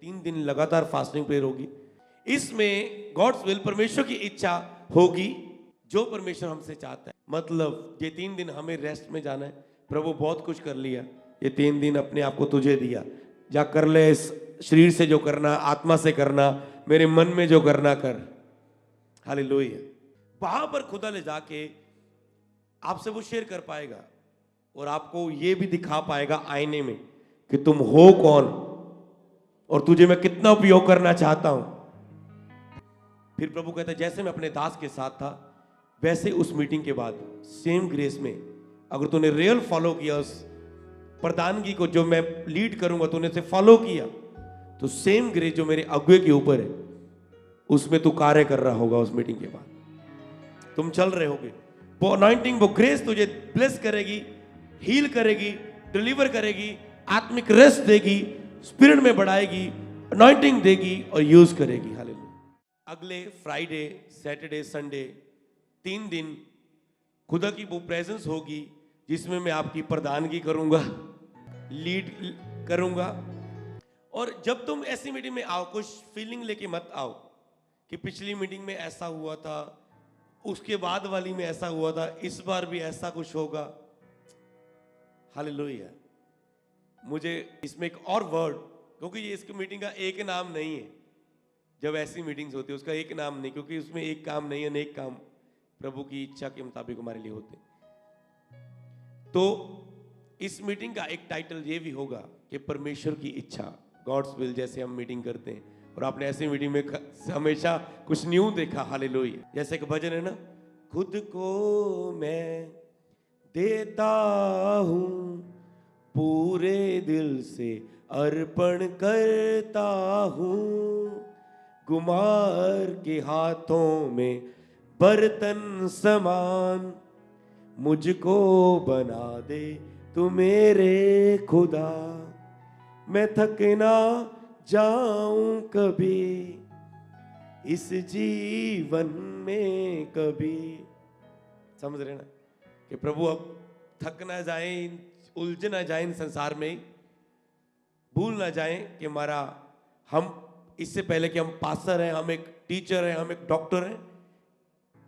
3 दिन लगातार fasting prayer होगी। इसमें गॉड्स विल, परमेश्वर की इच्छा होगी जो परमेश्वर हमसे चाहता है। मतलब ये 3 दिन हमें रेस्ट में जाना है। प्रभु बहुत कुछ कर लिया, ये 3 दिन अपने आप को तुझे दिया, जा कर ले, इस शरीर से जो करना, आत्मा से करना, मेरे मन में जो करना कर। हालेलुया। वहां पर खुदा ले जाके आपसे वो शेयर कर पाएगा और आपको ये भी दिखा पाएगा आईने में कि तुम हो कौन और तुझे मैं कितना उपयोग करना चाहता हूं। फिर प्रभु कहता है जैसे मैं अपने दास के साथ था वैसे उस मीटिंग के बाद सेम ग्रेस में अगर तूने रियल फॉलो किया उस प्रधानगी को जो मैं लीड करूंगा, तूने से फॉलो किया, तो सेम ग्रेस जो मेरे अगुए के ऊपर है उसमें तू कार्य कर रहा होगा। उस मीटिंग के बाद तुम चल रहे होगे, वो अनॉइंटिंग, वो ग्रेस तुझे ब्लेस करेगी, हील करेगी, डिलीवर करेगी, आत्मिक रेस्ट देगी, स्पिरिट में बढ़ाएगी, अनॉइंटिंग देगी और यूज करेगी। हालेलुया। अगले फ्राइडे, सैटरडे, संडे 3 दिन खुदा की वो प्रेजेंस होगी जिसमें मैं आपकी प्रधानगी करूंगा, लीड करूंगा। और जब तुम ऐसी मीटिंग में आओ, कुछ फीलिंग लेके मत आओ कि पिछली मीटिंग में ऐसा हुआ था, उसके बाद वाली में ऐसा हुआ था, इस बार भी ऐसा कुछ होगा। हालेलुया। मुझे इसमें एक और वर्ड, क्योंकि ये इसकी मीटिंग का एक नाम नहीं है। जब ऐसी मीटिंग्स होती है उसका एक नाम नहीं, क्योंकि उसमें एक काम नहीं, अनेक काम प्रभु की इच्छा के मुताबिक हमारे लिए होते। तो इस मीटिंग का एक टाइटल ये भी होगा कि परमेश्वर की इच्छा, गॉड्स विल, जैसे हम मीटिंग करते हैं। और आपने ऐसी मीटिंग में हमेशा कुछ न्यू देखा। हालेलुया। जैसे एक भजन है ना, खुद को मैं देता हूं, पूरे दिल से अर्पण करता हूं, गुमार के हाथों में बर्तन समान, मुझको बना दे तू मेरे खुदा, मैं थक ना जाऊं कभी इस जीवन में कभी। समझ रहे ना कि प्रभु अब थक ना जाए, उलझ ना जाए इन संसार में, भूल ना जाए कि हमारा, हम इससे पहले कि हम पास्टर हैं, हम एक टीचर हैं, हम एक डॉक्टर हैं,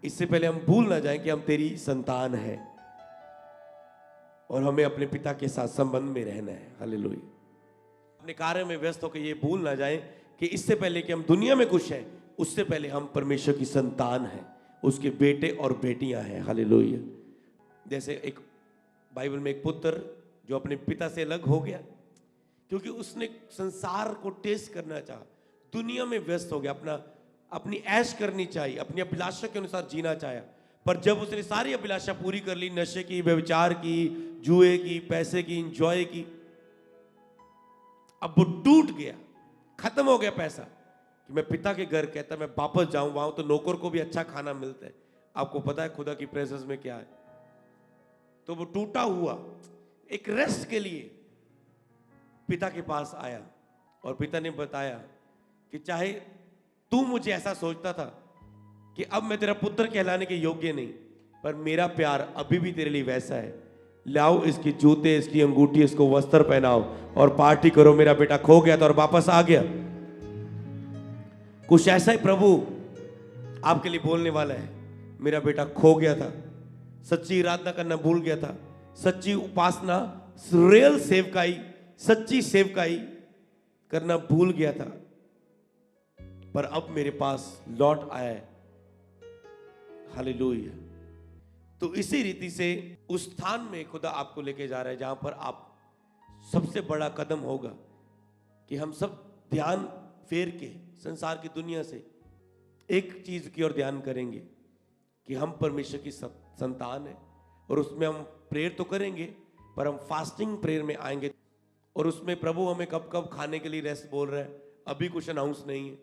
इससे पहले हम भूल ना जाए कि हम तेरी संतान हैं और हमें अपने पिता के साथ संबंध में रहना है। हालेलुया। अपने कार्य में व्यस्त होकर ये भूल ना जाए कि इससे पहले कि हम दुनिया में कुछ हैं, उससे पहले हम परमेश्वर की संतान हैं, उसके बेटे और बेटियां हैं। हालेलुया। जैसे एक बाइबल में एक पुत्र जो अपने पिता से अलग हो गया क्योंकि उसने संसार को टेस्ट करना चाहा, दुनिया में व्यस्त हो गया, अपनी ऐश करनी चाहिए, अपनी अभिलाषा के अनुसार जीना चाहा। पर जब उसने सारी अभिलाषा पूरी कर ली, नशे की, व्यभिचार की, जुए की, पैसे की, इंजॉय की, अब वो टूट गया, खत्म हो गया पैसा कि मैं पिता के घर, कहता मैं वापस जाऊं, वहां तो नौकर को भी अच्छा खाना मिलता है। आपको पता है खुदा की प्रेजेंस में क्या है। तो वो टूटा हुआ एक रेस्ट के लिए पिता के पास आया और पिता ने बताया कि चाहे तू मुझे ऐसा सोचता था कि अब मैं तेरा पुत्र कहलाने के योग्य नहीं, पर मेरा प्यार अभी भी तेरे लिए वैसा है। लाओ इसके जूते, इसकी अंगूठी, इसको वस्त्र पहनाओ और पार्टी करो। मेरा बेटा खो गया था और वापस आ गया। कुछ ऐसा ही प्रभु आपके लिए बोलने वाला है। मेरा बेटा खो गया था, सच्ची आराधना करना भूल गया था, सच्ची उपासना, रियल सेवकाई, सच्ची सेवकाई करना भूल गया था, पर अब मेरे पास लौट आया है। हालेलुया। तो इसी रीति से उस स्थान में खुदा आपको लेके जा रहा है जहां पर आप सबसे बड़ा कदम होगा कि हम सब ध्यान फेर के संसार की दुनिया से एक चीज की ओर ध्यान करेंगे कि हम परमेश्वर की संतान है। और उसमें हम प्रेयर तो करेंगे, पर हम फास्टिंग प्रेयर में आएंगे। और उसमें प्रभु हमें कब कब खाने के लिए रेस्ट बोल रहा है, अभी कुछ अनाउंस नहीं है,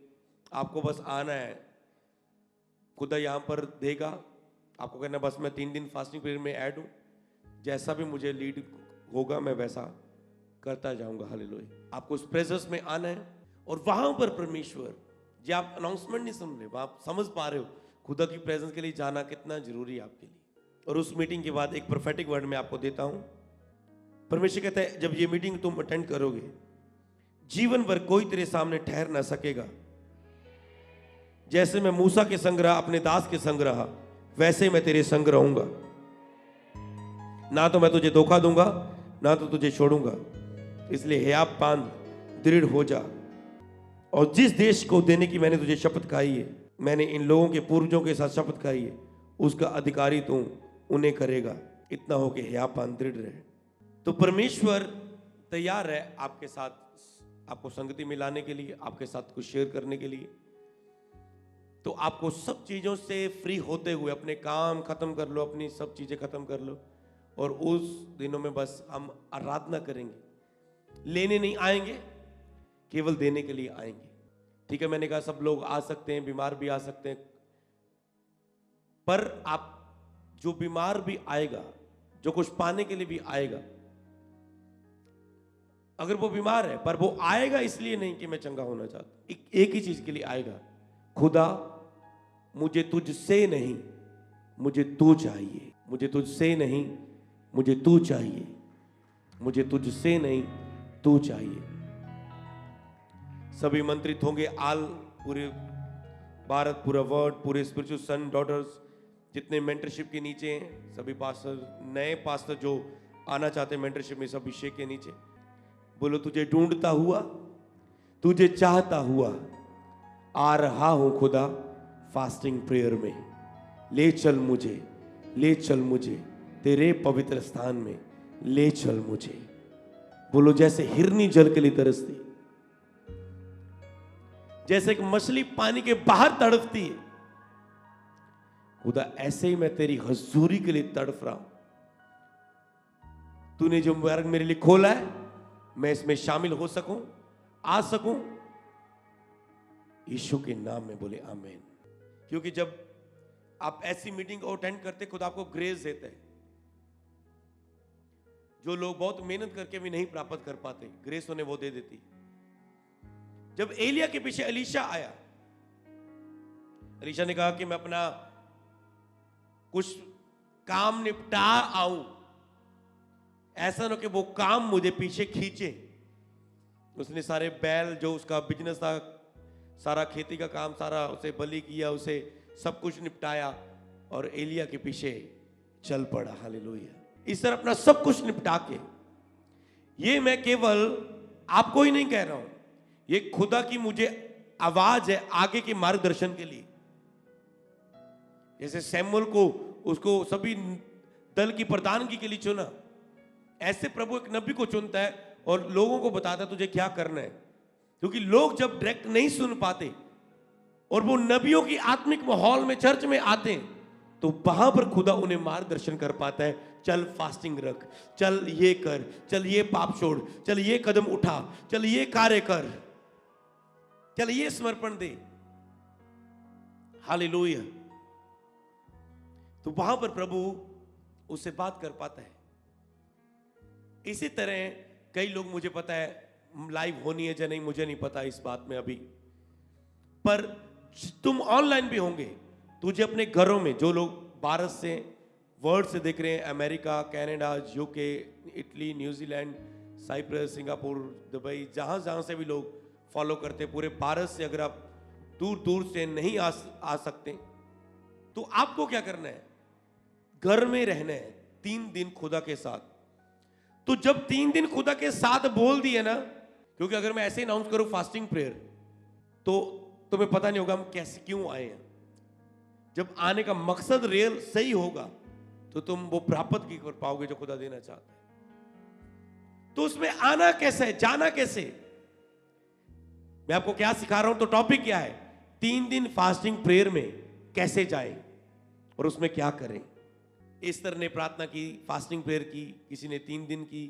आपको बस आना है। खुदा यहाँ पर देगा, आपको कहना बस मैं 3 दिन फास्टिंग पीरियड में ऐड हूँ, जैसा भी मुझे लीड होगा मैं वैसा करता जाऊंगा। हालेलुया। आपको उस प्रेजेंस में आना है और वहां पर परमेश्वर, जो आप अनाउंसमेंट नहीं सुन रहे, आप समझ पा रहे हो खुदा की प्रेजेंस के लिए जाना कितना जरूरी है आपके लिए। और उस मीटिंग के बाद एक प्रोफेटिक वर्ड मैं आपको देता हूं। परमेश्वर कहता है जब ये मीटिंग तुम अटेंड करोगे, जीवन भर कोई तेरे सामने ठहर ना सकेगा। जैसे मैं मूसा के संग रहा, अपने दास के संग रहा, वैसे मैं तेरे संग रहूंगा। ना तो मैं तुझे धोखा दूंगा, ना तो तुझे छोड़ूंगा। इसलिए हियाव बांध, दृढ़ हो जा। और जिस देश को देने की मैंने तुझे शपथ खाई है, मैंने इन लोगों के पूर्वजों के साथ शपथ खाई है, उसका अधिकारी तू उन्हें करेगा। इतना हो कि हियाव बांध, दृढ़ रहे। तो परमेश्वर तैयार है आपके साथ, आपको संगति में लाने के लिए, आपके साथ कुछ शेयर करने के लिए। तो आपको सब चीजों से फ्री होते हुए अपने काम खत्म कर लो, अपनी सब चीजें खत्म कर लो, और उस दिनों में बस हम आराधना करेंगे। लेने नहीं आएंगे, केवल देने के लिए आएंगे। ठीक है, मैंने कहा सब लोग आ सकते हैं, बीमार भी आ सकते हैं, पर आप जो बीमार भी आएगा, जो कुछ पाने के लिए भी आएगा, अगर वो बीमार है पर वो आएगा इसलिए नहीं कि मैं चंगा होना चाहता, एक ही चीज के लिए आएगा, खुदा मुझे तुझसे नहीं, मुझे तू चाहिए। मुझे तुझसे नहीं, मुझे तू चाहिए। मुझे तुझसे नहीं, तू चाहिए। सभी मंत्रित होंगे, आल पूरे भारत, पूरा वर्ल्ड, पूरे स्पिरिचुअल सन डॉटर्स जितने मेंटरशिप के नीचे हैं, सभी पास्टर, नए पास्टर जो आना चाहते हैं मेंटरशिप में, सब अभिषेक के नीचे, बोलो तुझे ढूंढता हुआ, तुझे चाहता हुआ आ रहा हूं खुदा, फास्टिंग प्रेयर में। ले चल मुझे, ले चल मुझे तेरे पवित्र स्थान में, ले चल मुझे। बोलो जैसे हिरनी जल के लिए तरसती, जैसे एक मछली पानी के बाहर तड़पती है, खुदा ऐसे ही मैं तेरी हजूरी के लिए तड़प रहा हूं। तूने जो मार्ग मेरे लिए खोला है, मैं इसमें शामिल हो सकूं, आ सकूं। यीशु के नाम में बोले आमीन। क्योंकि जब आप ऐसी मीटिंग को अटेंड करते, खुदा आपको ग्रेस देता है। जो लोग बहुत मेहनत करके भी नहीं प्राप्त कर पाते, ग्रेस उन्हें वो दे देती। जब एलिया के पीछे एलीशा आया, एलीशा ने कहा कि मैं अपना कुछ काम निपटा आऊं, ऐसा ना कि वो काम मुझे पीछे खींचे। उसने सारे बैल, जो उसका बिजनेस था, सारा खेती का काम, सारा उसे बलि किया, उसे सब कुछ निपटाया और एलिया के पीछे चल पड़ा। हालेलुया। इस तरह अपना सब कुछ निपटा के, ये मैं केवल आपको ही नहीं कह रहा हूं, ये खुदा की मुझे आवाज है आगे के मार्गदर्शन के लिए। जैसे सैमुअल को, उसको सभी दल की प्रधानगी के लिए चुना, ऐसे प्रभु एक नबी को चुनता है और लोगों को बताता है तुझे क्या करना है। क्योंकि लोग जब डायरेक्ट नहीं सुन पाते और वो नबियों की आत्मिक माहौल में चर्च में आते हैं, तो वहां पर खुदा उन्हें मार्गदर्शन कर पाता है। चल फास्टिंग रख, चल ये कर, चल ये पाप छोड़, चल ये कदम उठा, चल ये कार्य कर, चल ये समर्पण दे। हालेलुया। तो वहां पर प्रभु उससे बात कर पाता है। इसी तरह कई लोग, मुझे पता है लाइव होनी है या नहीं, मुझे नहीं पता इस बात में अभी, पर तुम ऑनलाइन भी होंगे। तुझे अपने घरों में, जो लोग भारत से, वर्ल्ड से देख रहे हैं, America, Canada, UK, Italy, New Zealand, Cyprus, Singapore, Dubai, जहां जहां से भी लोग फॉलो करते हैं, पूरे भारत से अगर आप दूर दूर से नहीं आ सकते, तो आपको क्या करना है? घर में रहना है 3 दिन खुदा के साथ। तो जब 3 दिन खुदा के साथ बोल दिए ना, क्योंकि अगर मैं ऐसे अनाउंस करूं फास्टिंग प्रेयर, तो तुम्हें पता नहीं होगा हम कैसे क्यों आए हैं। जब आने का मकसद रियल सही होगा, तो तुम वो प्राप्त कर पाओगे जो खुदा देना चाहता है। तो उसमें आना कैसे है, जाना कैसे? मैं आपको क्या सिखा रहा हूं, तो टॉपिक क्या है? 3 दिन फास्टिंग प्रेयर में कैसे जाएं और उसमें क्या करें। एस्तर ने प्रार्थना की, फास्टिंग प्रेयर की, किसी ने 3 दिन की,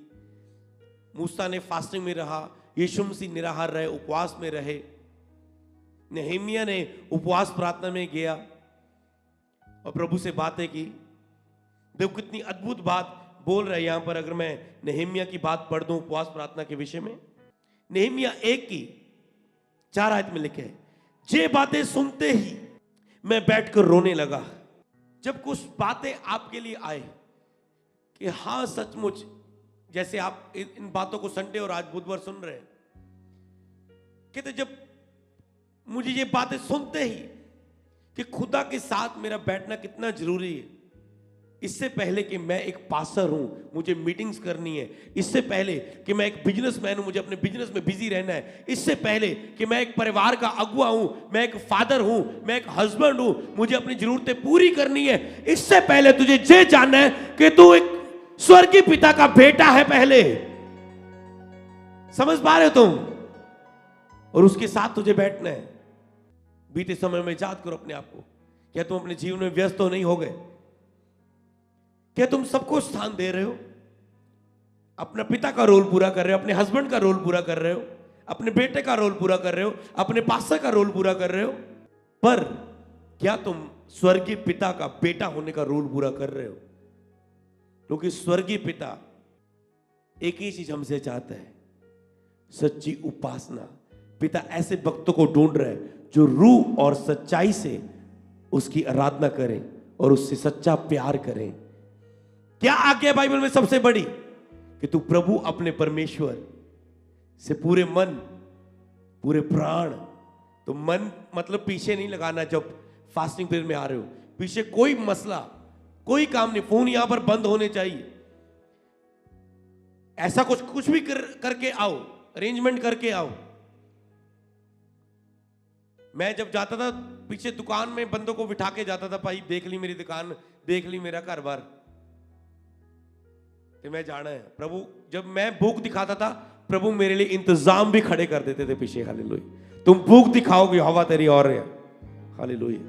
मूसा ने फास्टिंग में रहा, यीशु मसीह निराहार रहे, उपवास में रहे, नेहमिया ने उपवास प्रार्थना में गया और प्रभु से बातें की। देखो कितनी अद्भुत बात बोल रहा है यहां पर। अगर मैं नेहमिया की बात पढ़ दूं उपवास प्रार्थना के विषय में, नेहमिया 1 की 4 आयत में लिखे, ये बातें सुनते ही मैं बैठकर रोने लगा। जब कुछ बातें आपके लिए आए कि हाँ सचमुच, जैसे आप इन बातों को संडे और आज बुधवार सुन रहे हैं, कहते जब मुझे ये बातें सुनते ही कि खुदा के साथ मेरा बैठना कितना जरूरी है, इससे पहले कि मैं एक पास्टर हूं, मुझे मीटिंग्स करनी है, इससे पहले कि मैं एक बिजनेसमैन हूं, मुझे अपने बिजनेस में बिजी रहना है, इससे पहले कि मैं एक परिवार का अगुआ हूं, मैं एक फादर हूं, मैं एक हस्बैंड हूं, मुझे अपनी जरूरतें पूरी करनी है, इससे पहले तुझे ये जानना है कि तू एक स्वर्गीय पिता का बेटा है। पहले समझ पा रहे हो तुम? और उसके साथ तुझे बैठना है। बीते समय में याद करो अपने आप को, क्या तुम अपने जीवन में व्यस्त तो नहीं हो गए? क्या तुम सबको स्थान दे रहे हो? अपना पिता का रोल पूरा कर रहे हो, अपने हस्बैंड का रोल पूरा कर रहे हो, अपने बेटे का रोल पूरा कर रहे हो, अपने पास्टर का रोल पूरा कर रहे हो, पर क्या तुम स्वर्गीय पिता का बेटा होने का रोल पूरा कर रहे हो? क्योंकि स्वर्गीय पिता एक ही चीज हमसे चाहता है, सच्ची उपासना। पिता ऐसे भक्तों को ढूंढ रहे हैं जो रूह और सच्चाई से उसकी आराधना करें और उससे सच्चा प्यार करें। क्या आज्ञा है बाइबल में सबसे बड़ी? कि तू प्रभु अपने परमेश्वर से पूरे मन, पूरे प्राण, तो मन मतलब पीछे नहीं लगाना जब फास्टिंग पीरियड में आ रहे हो, पीछे कोई मसला, कोई काम नहीं, फोन यहां पर बंद होने चाहिए। ऐसा कुछ भी करके आओ, अरेंजमेंट करके आओ। मैं जब जाता था पीछे दुकान में बंदों को बिठा के जाता था, भाई देख ली मेरी दुकान, देख ली मेरा घर बार, तो मैं जाना है। प्रभु जब मैं भूख दिखाता था, प्रभु मेरे लिए इंतजाम भी खड़े कर देते थे पीछे। हालेलुया। तुम भूख दिखाओगे, हवा तेरी और है। हालेलुया।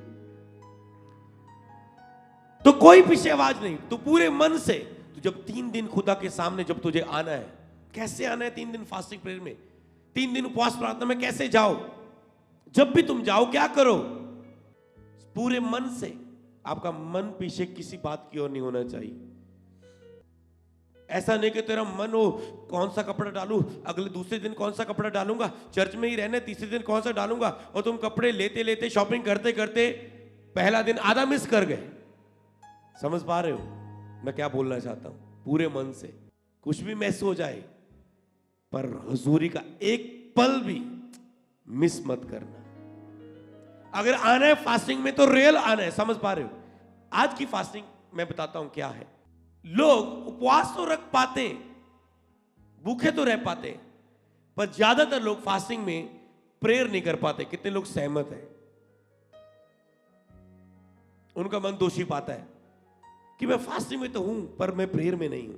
तो कोई पीछे आवाज नहीं, तो पूरे मन से। तो जब 3 दिन खुदा के सामने जब तुझे आना है, कैसे आना है? 3 दिन फास्टिंग प्रेयर में, 3 दिन उपवास प्रार्थना में कैसे जाओ? जब भी तुम जाओ क्या करो? पूरे मन से। आपका मन पीछे किसी बात की ओर नहीं होना चाहिए। ऐसा नहीं कि तेरा मन हो कौन सा कपड़ा डालूं, अगले दूसरे दिन कौन सा कपड़ा डालूंगा, चर्च में ही रहने तीसरे दिन कौन सा डालूंगा, और तुम कपड़े लेते लेते शॉपिंग करते करते पहला दिन आधा मिस कर गए। समझ पा रहे हो मैं क्या बोलना चाहता हूं? पूरे मन से। कुछ भी मैस हो जाए, पर हुजूरी का एक पल भी मिस मत करना। अगर आना है फास्टिंग में तो रियल आना है। समझ पा रहे हो? आज की फास्टिंग मैं बताता हूं क्या है। लोग उपवास तो रख पाते, भूखे तो रह पाते, पर ज्यादातर लोग फास्टिंग में प्रेयर नहीं कर पाते। कितने लोग सहमत हैं? उनका मन दोषी पाता है कि मैं फास्टिंग में तो हूं पर मैं प्रेयर में नहीं हूं।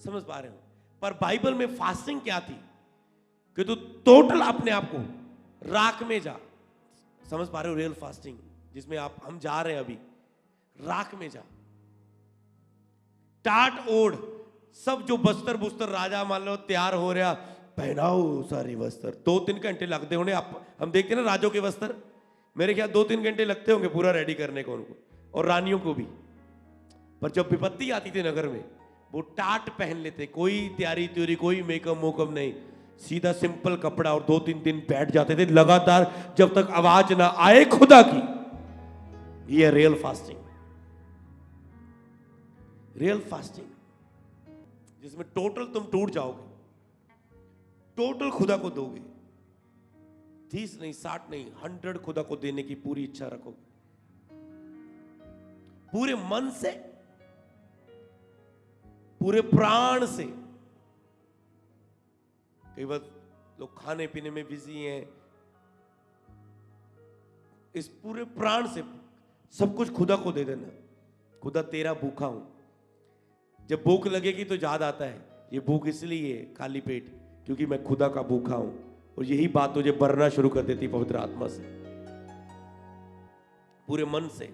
समझ पा रहे हो? पर बाइबल में फास्टिंग क्या थी कि तू टोटल अपने आप को राख में जा। समझ पा रहे हो? रियल फास्टिंग जिसमें हम जा रहे हैं अभी, राख में जा। टाट ओढ़, सब जो बस्तर बुस्तर राजा मान लो तैयार हो रहा, पहनाओ सारे वस्त्र। 2-3 घंटे लगते होंगे। हम देखते हैं ना राजों के वस्त्र, मेरे ख्याल 2-3 घंटे लगते होंगे पूरा रेडी करने को उनको, और रानियों को भी। पर जब विपत्ति आती थी नगर में, वो टाट पहन लेते, कोई तैयारी त्योरी, कोई मेकअप मोकअप नहीं, सीधा सिंपल कपड़ा, और 2-3 दिन बैठ जाते थे लगातार जब तक आवाज ना आए खुदा की। ये रियल फास्टिंग। रियल फास्टिंग जिसमें टोटल तुम टूट जाओगे, टोटल खुदा को दोगे। 30 नहीं, 60 नहीं, 100 खुदा को देने की पूरी इच्छा रखोगे, पूरे मन से, पूरे प्राण से। कई बार लोग खाने पीने में बिजी हैं, इस पूरे प्राण से सब कुछ खुदा को दे देना। खुदा तेरा भूखा हूं। जब भूख लगेगी तो याद आता है ये भूख इसलिए है खाली पेट क्योंकि मैं खुदा का भूखा हूं, और यही बात तुझे भरना शुरू कर देती पवित्र आत्मा से, पूरे मन से,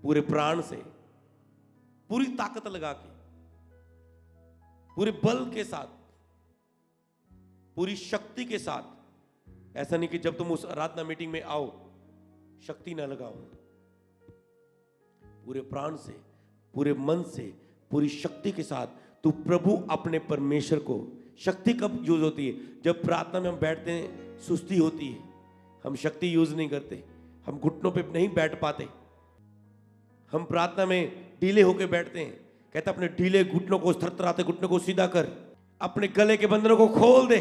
पूरे प्राण से, पूरी ताकत लगा के, पूरे बल के साथ, पूरी शक्ति के साथ। ऐसा नहीं कि जब तुम उस आराधना मीटिंग में आओ शक्ति ना लगाओ। पूरे प्राण से, पूरे मन से, पूरी शक्ति के साथ तू प्रभु अपने परमेश्वर को। शक्ति कब यूज होती है? जब प्रार्थना में हम बैठते हैं, सुस्ती होती है, हम शक्ति यूज नहीं करते, हम घुटनों पे नहीं बैठ पाते, हम प्रार्थना में ढीले होकर बैठते हैं। कहता अपने ढीले घुटनों को, थरथराते घुटनों को सीधा कर, अपने गले के बंधनों को खोल दे,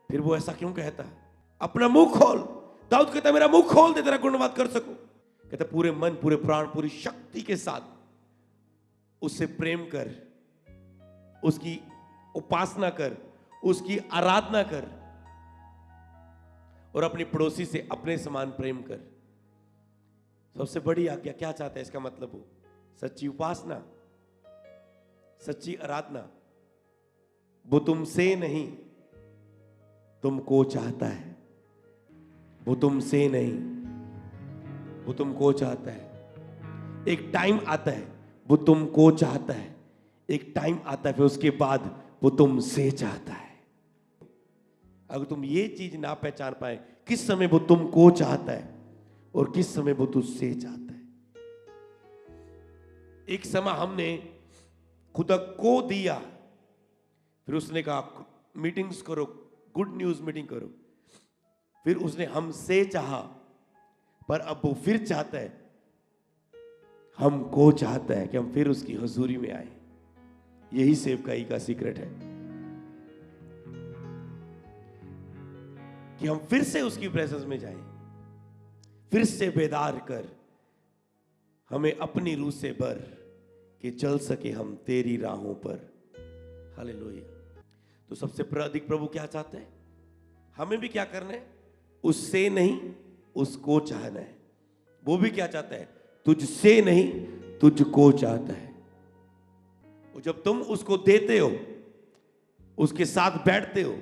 फिर वो ऐसा क्यों कहता है? अपना मुंह खोल। दाऊद कहता है मेरा मुंह खोल दे, तेरा गुणवाद कर सकूं। कहता पूरे मन, पूरे प्राण, पूरी शक्ति के साथ उससे प्रेम कर, उसकी उपासना कर, उसकी आराधना कर, और अपने पड़ोसी से अपने समान प्रेम कर। सबसे बड़ी आज्ञा क्या चाहता है? इसका मतलब हो सच्ची उपासना, सच्ची आराधना। वो तुमसे नहीं, तुमको चाहता है। वो तुमसे नहीं, वो तुमको चाहता है। एक टाइम आता है वो तुमको चाहता है, एक टाइम आता है फिर उसके बाद वो तुमसे चाहता है। अगर तुम ये चीज ना पहचान पाए, किस समय वो तुमको चाहता है और किस समय वो तुझसे चाहता है। एक समय हमने खुदा को दिया, फिर उसने कहा मीटिंग्स करो, गुड न्यूज मीटिंग करो। फिर उसने हमसे चाहा, पर अब वो फिर चाहता है, हमको चाहता है कि हम फिर उसकी हुजूरी में आए। यही सेवकाई का सीक्रेट है कि हम फिर से उसकी प्रेजेंस में जाएं, फिर से बेदार कर हमें अपनी रूह से भर कि चल सके हम तेरी राहों पर। हालेलुया। तो सबसे अधिक प्रभु क्या चाहते हैं? हमें भी क्या करना है? उससे नहीं, उसको चाहना है। वो भी क्या चाहता है? तुझसे नहीं, तुझको चाहता है। और जब तुम उसको देते हो, उसके साथ बैठते हो,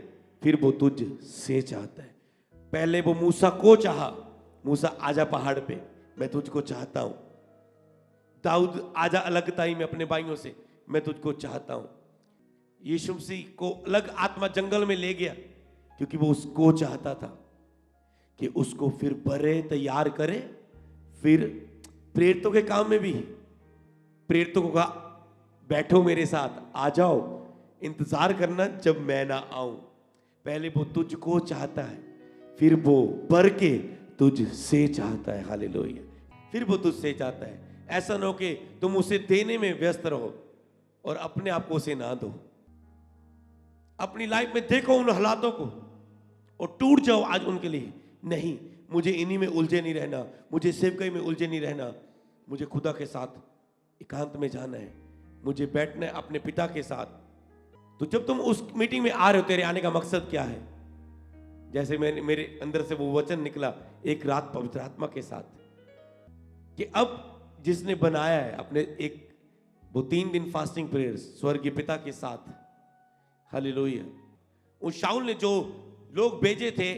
फिर वो तुझसे चाहता है। पहले वो मूसा को चाहा, मूसा आजा पहाड़ पे, मैं तुझको चाहता हूं। दाऊद आजा अलगताई में अपने भाइयों से, मैं तुझको चाहता हूं। यीशु मसीह को अलग आत्मा जंगल में ले गया क्योंकि वो उसको चाहता था कि उसको फिर भरे, तैयार करे। फिर प्रेरितों के काम में भी प्रेरितों को कहा बैठो मेरे साथ, आ जाओ, इंतजार करना जब मैं ना आऊं। पहले वो तुझको चाहता है, फिर वो भर के तुझसे चाहता है। हालेलुया। फिर वो तुझसे चाहता है। ऐसा ना हो कि तुम उसे देने में व्यस्त रहो और अपने आप को उसे ना दो। अपनी लाइफ में देखो उन हालातों को और टूट जाओ आज उनके लिए। नहीं, मुझे इन्हीं में उलझे नहीं रहना, मुझे सेवकाई में उलझे नहीं रहना, मुझे खुदा के साथ एकांत में जाना है, मुझे बैठना है अपने पिता के साथ। तो जब तुम उस मीटिंग में आ रहे हो, तेरे आने का मकसद क्या है? जैसे मेरे अंदर से वो वचन निकला एक रात पवित्र आत्मा के साथ कि अब जिसने बनाया है अपने एक वो 3 दिन फास्टिंग प्रेयर्स स्वर्गीय पिता के साथ। हालेलुया। उस शाऊल ने जो लोग भेजे थे,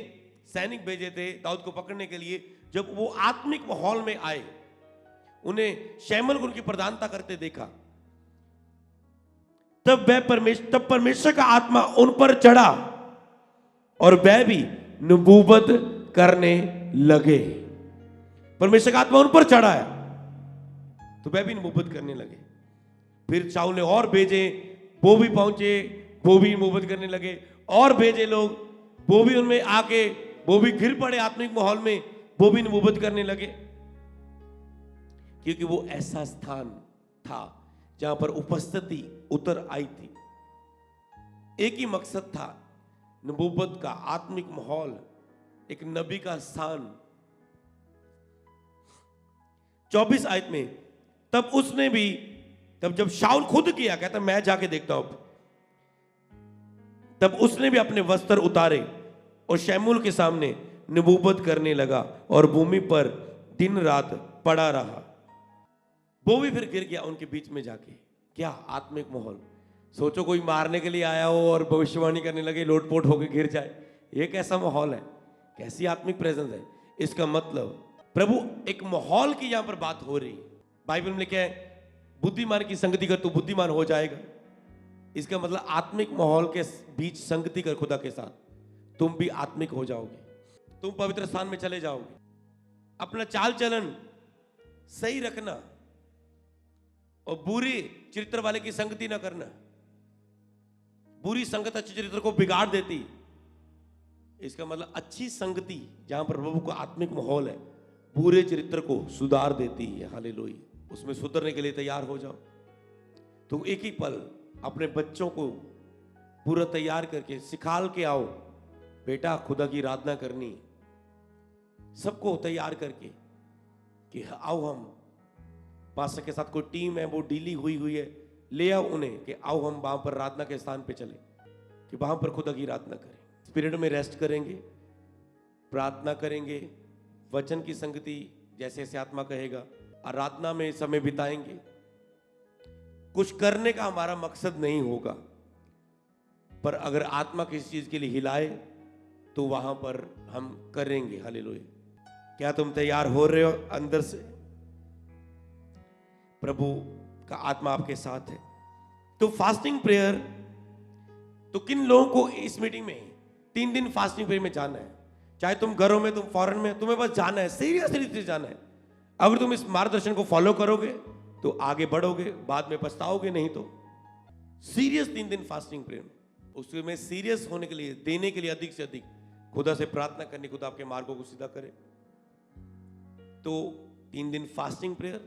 सैनिक भेजे थे दाऊद को पकड़ने के लिए, जब वो आत्मिक माहौल में आए, उन्हें शैमल उनकी प्रधानता करते देखा, तब परमेश्वर का आत्मा उन पर चढ़ा और वह भी नबूवत करने लगे। परमेश्वर का आत्मा उन पर चढ़ा है तो वह भी नबूवत करने लगे। फिर शाऊल ने और भेजे, वो भी पहुंचे, वो भी नबूवत करने लगे। और भेजे लोग, वो भी उनमें आके वो भी घिर पड़े आत्मिक माहौल में, वो भी नबूवत करने लगे। क्योंकि वो ऐसा स्थान था जहां पर उपस्थिति उतर आई थी। एक ही मकसद था, नबूवत का आत्मिक माहौल, एक नबी का स्थान। 24 आयत में तब उसने भी, तब जब शाऊल खुद किया, कहता मैं जाके देखता हूं, तब उसने भी अपने वस्त्र उतारे और शैमूल के सामने नबूवत करने लगा और भूमि पर दिन रात पड़ा रहा। वो भी फिर गिर गया उनके बीच में जाके। क्या आत्मिक माहौल! सोचो कोई मारने के लिए आया हो और भविष्यवाणी करने लगे, लोटपोट होकर गिर जाए। ये कैसा माहौल है, कैसी आत्मिक प्रेजेंस है। इसका मतलब प्रभु एक माहौल की यहां पर बात हो रही है। बाइबल में लिखा है बुद्धिमान की संगति कर तू बुद्धिमान हो जाएगा। इसका मतलब आत्मिक माहौल के बीच संगति कर खुदा के साथ, तुम भी आत्मिक हो जाओगे, तुम पवित्र स्थान में चले जाओगे। अपना चाल चलन सही रखना और बुरी चरित्र वाले की संगति ना करना। बुरी संगत अच्छे चरित्र को बिगाड़ देती। इसका मतलब अच्छी संगति जहां पर प्रभु का आत्मिक माहौल है, बुरे चरित्र को सुधार देती है। हालेलुया। उसमें सुधरने के लिए तैयार हो जाओ। तो एक ही पल अपने बच्चों को पूरा तैयार करके सिखाल के आओ बेटा खुदा की आराधना करनी, सबको तैयार करके कि आओ हम पास्टर के साथ कोई टीम है वो डीली हुई है, ले आओ उन्हें कि आओ हम वहां पर आराधना के स्थान पे चले, कि वहां पर खुदा की आराधना करें, स्पिरिट में रेस्ट करेंगे, प्रार्थना करेंगे, वचन की संगति जैसे जैसे आत्मा कहेगा, आराधना में समय बिताएंगे। कुछ करने का हमारा मकसद नहीं होगा, पर अगर आत्मा किसी चीज के लिए हिलाए तो वहां पर हम करेंगे। हालेलुया। क्या तुम तैयार हो रहे हो अंदर से? प्रभु का आत्मा आपके साथ है। तो फास्टिंग प्रेयर, तो किन लोगों को इस मीटिंग में 3 दिन फास्टिंग प्रेयर में जाना है? चाहे तुम घरों में, तुम फॉरेन में, तुम्हें बस जाना है, सीरियसली जाना है। अगर तुम इस मार्गदर्शन को फॉलो करोगे तो आगे बढ़ोगे, बाद में पछताओगे नहीं तो। सीरियस 3 दिन फास्टिंग प्रेयर, उसमें सीरियस होने के लिए, देने के लिए अधिक से अधिक खुदा से प्रार्थना करनी, खुदा आपके मार्गों को सीधा करे। तो 3 दिन फास्टिंग प्रेयर,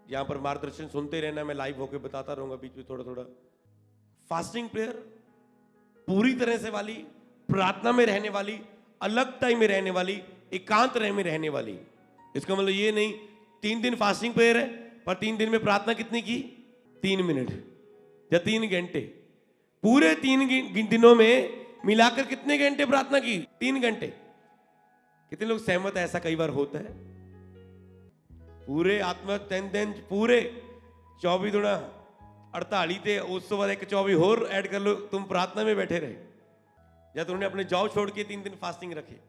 यहां पर मार्गदर्शन सुनते रहना, मैं लाइव होकर बताता रहूंगा बीच में थोड़ा थोड़ा। फास्टिंग प्रेयर पूरी तरह से वाली, प्रार्थना में रहने वाली, अलग टाइम में रहने वाली, एकांत रह में रहने वाली। इसका मतलब ये नहीं 3 दिन फास्टिंग प्रेयर है पर 3 दिन में प्रार्थना कितनी की? 3 मिनट या 3 घंटे। पूरे 3 दिनों में मिलाकर कितने घंटे प्रार्थना की? 3 घंटे। कितने लोग सहमत है? ऐसा कई बार होता है। पूरे आत्मा 3 दिन पूरे 24 गुणा 48 थे, उस तो बाद एक 24 और ऐड कर लो, तुम प्रार्थना में बैठे रहे। या तुमने अपने जॉब छोड़ के 3 दिन फास्टिंग रखे,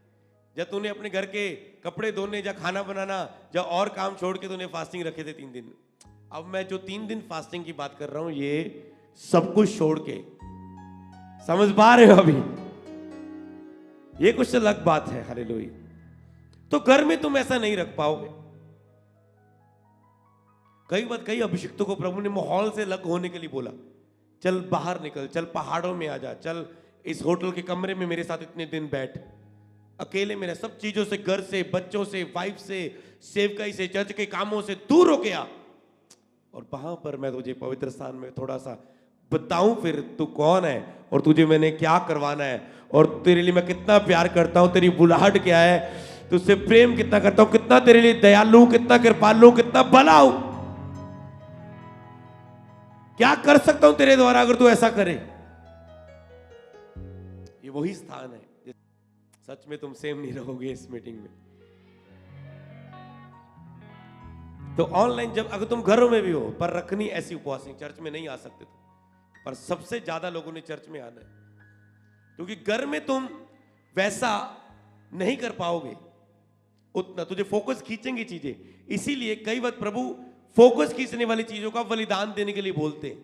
या तूने अपने घर के कपड़े धोने, या खाना बनाना, या और काम छोड़ के तूने फास्टिंग रखे थे 3 दिन। अब मैं जो 3 दिन फास्टिंग की बात कर रहा हूं, ये सब कुछ छोड़ के, समझ पा रहे हो अभी? ये कुछ अलग बात है। हालेलुया। तो घर में तुम ऐसा नहीं रख पाओगे। कई अभिषिक्तों को प्रभु ने माहौल से अलग होने के लिए बोला, चल बाहर निकल, चल पहाड़ों में आ जा, चल इस होटल के कमरे में मेरे साथ इतने दिन बैठ, अकेले मेरे सब चीजों से, घर से, बच्चों से, वाइफ से, सेवकाई से, चर्च के कामों से दूर हो गया, और वहां पर मैं तुझे पवित्र स्थान में थोड़ा सा बताऊं फिर तू कौन है और तुझे मैंने क्या करवाना है, और तेरे लिए मैं कितना प्यार करता हूं, तेरी बुलाहट क्या है, तुझसे प्रेम कितना करता हूं, कितना तेरे लिए दयालु, कितना कृपालु, कितना भला हूं, क्या कर सकता हूं तेरे द्वारा अगर तू ऐसा करे। ये वही स्थान है। सच में तुम सेम नहीं रहोगे इस मीटिंग में। तो ऑनलाइन जब अगर तुम घरों में भी हो, पर रखनी ऐसी उपवासिंग, चर्च में नहीं आ सकते तुम, पर सबसे ज्यादा लोगों ने चर्च में आना है, क्योंकि घर में तुम वैसा नहीं कर पाओगे उतना, तुझे फोकस खींचेंगी चीजें। इसीलिए कई बार प्रभु फोकस खींचने वाली चीजों का बलिदान देने के लिए बोलते हैं,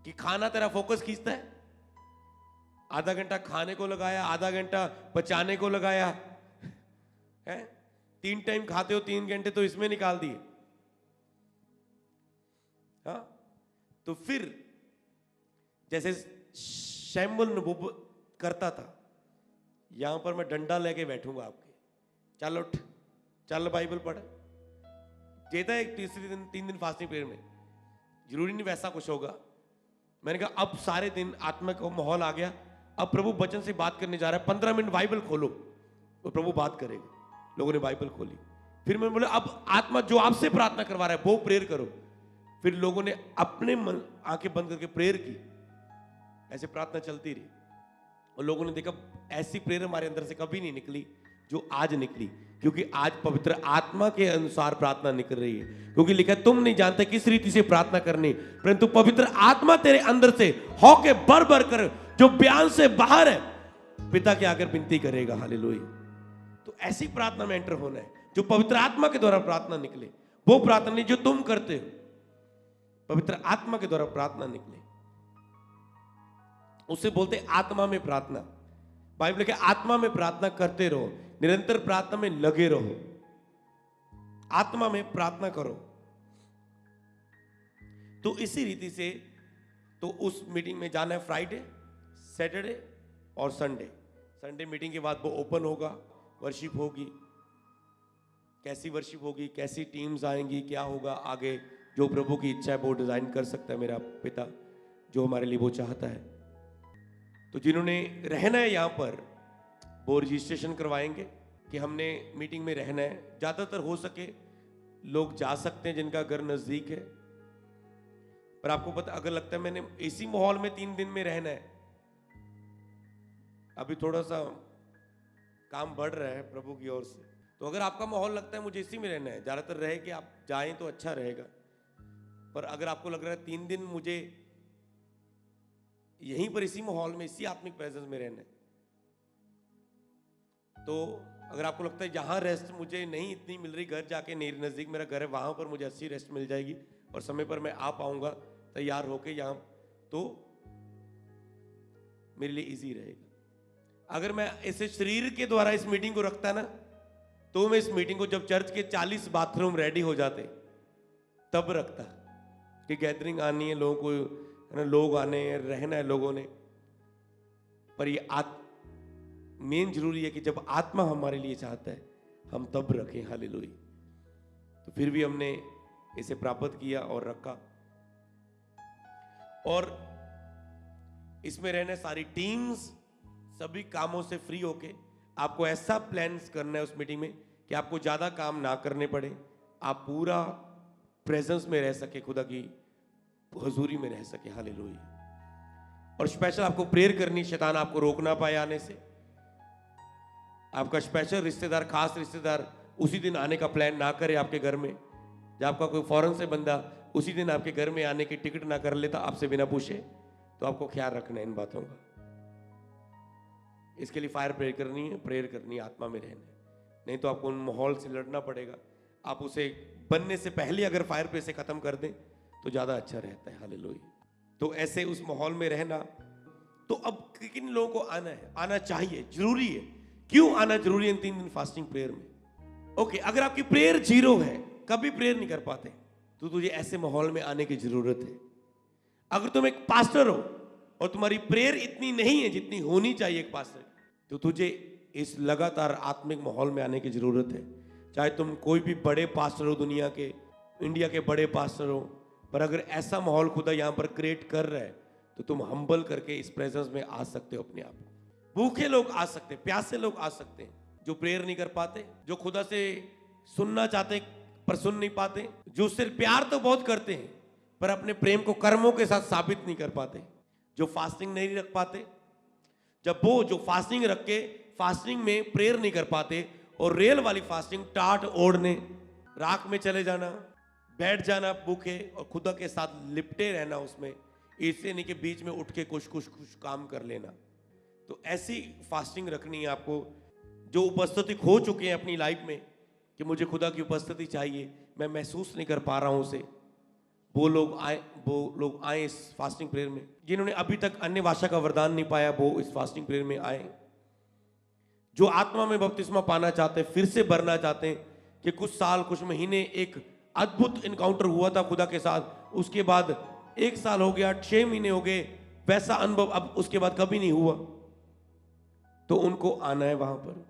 कि खाना तेरा फोकस खींचता है, आधा घंटा खाने को लगाया, आधा घंटा बचाने को लगाया है, 3 टाइम खाते हो, 3 घंटे तो इसमें निकाल दिए। हाँ, तो फिर जैसे शैमुल नबूवत करता था, यहां पर मैं डंडा लेके बैठूंगा आपके, चल उठ, चल बाइबल पढ़, देता है एक 3 दिन फास्टिंग पीरियड में। जरूरी नहीं वैसा कुछ होगा। मैंने कहा अब सारे दिन आत्मा का माहौल आ गया, अब प्रभु वचन से बात करने जा रहा है, 15 मिनट बाइबल खोलो तो प्रभु बात करेगा। लोगों ने बाइबल खोली, फिर मैं बोला अब आत्मा जो आपसे प्रार्थना करवा रहा है वो प्रेयर करो। फिर लोगों ने अपने मन आंखें बंद करके प्रेयर की, ऐसे प्रार्थना चलती रही, और लोगों ने देखा ऐसी प्रेयर हमारे अंदर से कभी नहीं निकली जो आज निकली, क्योंकि आज पवित्र आत्मा के अनुसार प्रार्थना निकल रही है। क्योंकि लिखा है तुम नहीं जानते किस रीति से प्रार्थना करनी, परंतु पवित्र आत्मा तेरे अंदर से होके भर भर कर जो बयान से बाहर है पिता के आकर विनती करेगा। हालेलुया। तो ऐसी प्रार्थना में एंटर होना है जो पवित्र आत्मा के द्वारा प्रार्थना निकले, वो प्रार्थना नहीं जो तुम करते हो, पवित्र आत्मा के द्वारा प्रार्थना निकले, उसे बोलते आत्मा में प्रार्थना। बाइबल के आत्मा में प्रार्थना करते रहो, निरंतर प्रार्थना में लगे रहो, आत्मा में प्रार्थना करो। तो इसी रीति से तो उस मीटिंग में जाना है फ्राइडे, सैटरडे और संडे। संडे मीटिंग के बाद वो ओपन होगा, वर्शिप होगी। कैसी वर्शिप होगी, कैसी टीम्स आएंगी, क्या होगा आगे, जो प्रभु की इच्छा है वो डिजाइन कर सकता है मेरा पिता, जो हमारे लिए वो चाहता है। तो जिन्होंने रहना है यहाँ पर वो रजिस्ट्रेशन करवाएंगे कि हमने मीटिंग में रहना है। ज़्यादातर हो सके लोग जा सकते हैं जिनका घर नज़दीक है, पर आपको पता अगर लगता है मैंने इसी माहौल में 3 दिन में रहना है, अभी थोड़ा सा काम बढ़ रहा है प्रभु की ओर से, तो अगर आपका माहौल लगता है मुझे इसी में रहना है, ज़्यादातर रहे कि आप जाएं तो अच्छा रहेगा। पर अगर आपको लग रहा है 3 दिन मुझे यहीं पर इसी माहौल में इसी आत्मिक प्रेजेंस में रहना है, तो अगर आपको लगता है जहां रेस्ट मुझे नहीं इतनी मिल रही, घर जाके नहीं, नजदीक मेरा घर है वहां पर मुझे अच्छी रेस्ट मिल जाएगी और समय पर मैं आ पाऊंगा तैयार होके यहाँ, तो मेरे लिए इजी रहेगा। अगर मैं ऐसे शरीर के द्वारा इस मीटिंग को रखता ना, तो मैं इस मीटिंग को जब चर्च के 40 बाथरूम रेडी हो जाते तब रखता कि गैदरिंग आनी है, लोगों को है ना, लोग आने हैं, रहना है लोगों ने। पर ये मेन जरूरी है कि जब आत्मा हमारे लिए चाहता है हम तब रखें। हालेलुया। तो फिर भी हमने इसे प्राप्त किया और रखा, और इसमें रहने सारी टीम्स सभी कामों से फ्री होके आपको ऐसा प्लान्स करना है उस मीटिंग में कि आपको ज्यादा काम ना करने पड़े, आप पूरा प्रेजेंस में रह सके, खुदा की हुजूरी में रह सके। हालेलुया। और स्पेशल आपको प्रेयर करनी, शैतान आपको रोक ना पाए आने से। आपका स्पेशल रिश्तेदार, खास रिश्तेदार उसी दिन आने का प्लान ना करे आपके घर में। जब आपका कोई फॉरेन से बंदा उसी दिन आपके घर में आने की टिकट ना कर लेता आपसे बिना पूछे, तो आपको ख्याल रखना है इन बातों का। इसके लिए फायर प्रेयर करनी है, प्रेयर करनी है, आत्मा में रहना है, नहीं तो आपको उन माहौल से लड़ना पड़ेगा। आप उसे बनने से पहले अगर फायर प्रेयर से खत्म कर दें तो ज्यादा अच्छा रहता है। हालेलुया। तो ऐसे उस माहौल में रहना। तो अब किन लोगों को आना है, आना चाहिए, जरूरी है। क्यों आना जरूरी है इन 3 दिन फास्टिंग प्रेयर में? ओके, अगर आपकी प्रेयर 0 है, कभी प्रेयर नहीं कर पाते, तो तुझे ऐसे माहौल में आने की जरूरत है। अगर तुम एक पास्टर हो और तुम्हारी प्रेयर इतनी नहीं है जितनी होनी चाहिए एक पास्टर, तो तुझे इस लगातार आत्मिक माहौल में आने की जरूरत है। चाहे तुम कोई भी बड़े पास्टर हो, दुनिया के, इंडिया के बड़े पास्टर हो, पर अगर ऐसा माहौल खुदा यहां पर क्रिएट कर रहा है तो तुम हम्बल करके इस प्रेजेंस में आ सकते हो अपने आप को। भूखे लोग आ सकते हैं, प्यासे लोग आ सकते हैं, जो प्रेयर नहीं कर पाते, जो खुदा से सुनना चाहते पर सुन नहीं पाते, जो सिर्फ प्यार तो बहुत करते हैं पर अपने प्रेम को कर्मों के साथ साबित नहीं कर पाते, जो फास्टिंग नहीं रख पाते। जब वो जो फास्टिंग रख के फास्टिंग में प्रेयर नहीं कर पाते और रियल वाली फास्टिंग टाट ओढ़ने, राख में चले जाना, बैठ जाना भूखे और खुदा के साथ लिपटे रहना उसमें, इससे नहीं कि बीच में उठ के कुछ काम कर लेना। तो ऐसी फास्टिंग रखनी है आपको। जो उपस्थिति खो चुके हैं अपनी लाइफ में कि मुझे खुदा की उपस्थिति चाहिए, मैं महसूस नहीं कर पा रहा हूं उसे, वो लोग आए इस फास्टिंग प्रेयर में। जिन्होंने अभी तक अन्य भाषा का वरदान नहीं पाया वो इस फास्टिंग प्रेयर में आए। जो आत्मा में बपतिस्मा पाना चाहते हैं, फिर से भरना चाहते हैं कि कुछ साल कुछ महीने एक अद्भुत इनकाउंटर हुआ था खुदा के साथ, उसके बाद 1 साल हो गया, 6 महीने हो गए, वैसा अनुभव अब उसके बाद कभी नहीं हुआ, तो उनको आना है वहां पर।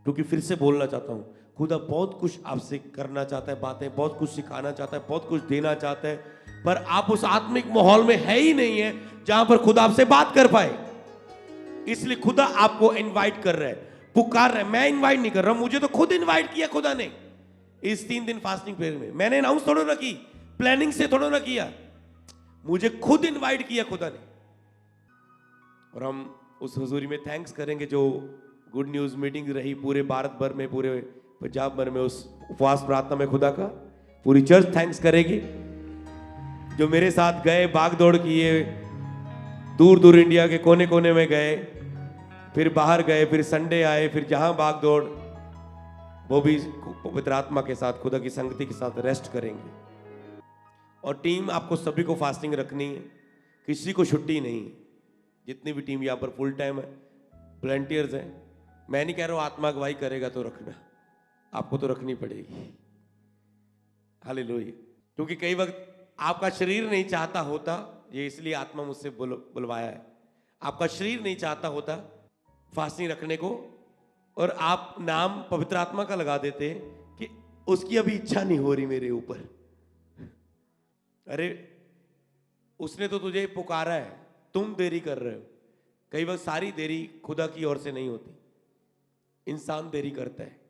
क्योंकि फिर से बोलना चाहता हूं, खुदा बहुत कुछ आपसे करना चाहता है, बातें बहुत कुछ सिखाना चाहता है, बहुत कुछ देना चाहता है, पर आप उस आत्मिक माहौल में है ही नहीं है जहां पर खुदा आपसे बात कर पाए। इसलिए खुदा आपको इनवाइट कर रहा है, पुकार रहा है। मैं इनवाइट नहीं कर रहा हूं, मुझे तो खुद इनवाइट किया खुदा ने इस 3 दिन फास्टिंग प्रेयर में। मैंने अनाउंस थोड़ा ना की, प्लानिंग से थोड़ा ना किया, मुझे खुद इनवाइट किया खुदा ने। और हम उस हुजूरी में थैंक्स करेंगे जो गुड न्यूज मीटिंग रही पूरे भारत भर में, पूरे पंजाब भर में, उस उपवास प्रार्थना में खुदा का पूरी चर्च थैंक्स करेगी। जो मेरे साथ गए, भाग दौड़ किए, दूर दूर इंडिया के कोने कोने में गए, फिर बाहर गए, फिर संडे आए, फिर जहां भाग दौड़, वो भी पवित्र आत्मा के साथ, खुदा की संगति के साथ रेस्ट करेंगे। और टीम आपको सभी को फास्टिंग रखनी है, किसी को छुट्टी नहीं है। जितनी भी टीम यहाँ पर फुल टाइम है, वॉलंटियर्स हैं। मैं नहीं कह रहा हूँ आत्मा अगुवाई करेगा तो रखना, आपको तो रखनी पड़ेगी। हालेलुया। क्योंकि कई वक्त आपका शरीर नहीं चाहता होता, ये इसलिए आत्मा मुझसे बुलवाया है, आपका शरीर नहीं चाहता होता फास्टिंग रखने को, और आप नाम पवित्र आत्मा का लगा देते कि उसकी अभी इच्छा नहीं हो रही मेरे ऊपर। अरे उसने तो तुझे पुकारा है, तुम देरी कर रहे हो। कई वक्त सारी देरी खुदा की ओर से नहीं होती, इंसान देरी करता है।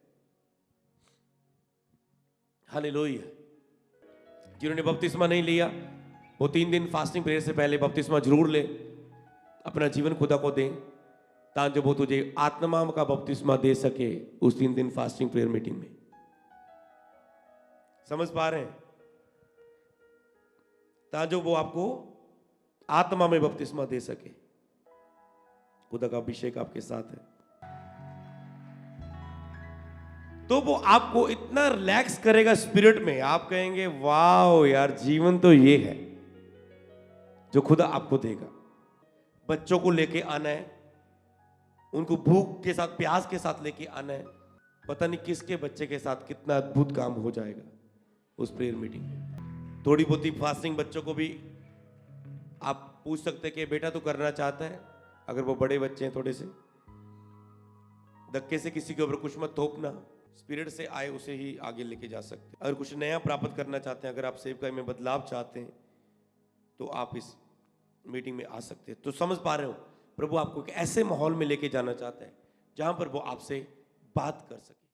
हालेलुया। जिन्होंने बपतिस्मा नहीं लिया वो 3 दिन फास्टिंग प्रेयर से पहले बपतिस्मा जरूर ले, अपना जीवन खुदा को दें, ताकि वो तुझे आत्मा का बपतिस्मा दे सके उस 3 दिन फास्टिंग प्रेयर मीटिंग में। समझ पा रहे हैं? ताकि वो आपको आत्मा में बपतिस्मा दे सके। खुदा का अभिषेक आपके साथ है तो वो आपको इतना रिलैक्स करेगा स्पिरिट में, आप कहेंगे वाह यार, जीवन तो ये है जो खुदा आपको देगा। बच्चों को लेके आना है, उनको भूख के साथ प्यास के साथ लेके आना है। पता नहीं किसके बच्चे के साथ कितना अद्भुत काम हो जाएगा उस प्रेयर मीटिंग में। थोड़ी बहुत ही फास्टिंग बच्चों को भी आप पूछ सकते हैं कि बेटा तो करना चाहता है, अगर वो बड़े बच्चे हैं थोड़े से, धक्के से किसी के ऊपर कुछ मत थोपना, स्पिरिट से आए उसे ही आगे लेके जा सकते हैं। अगर कुछ नया प्राप्त करना चाहते हैं, अगर आप सेवकाई में बदलाव चाहते हैं तो आप इस मीटिंग में आ सकते हैं। तो समझ पा रहे हो, प्रभु आपको एक ऐसे माहौल में लेके जाना चाहता है जहां पर वो आपसे बात कर सके।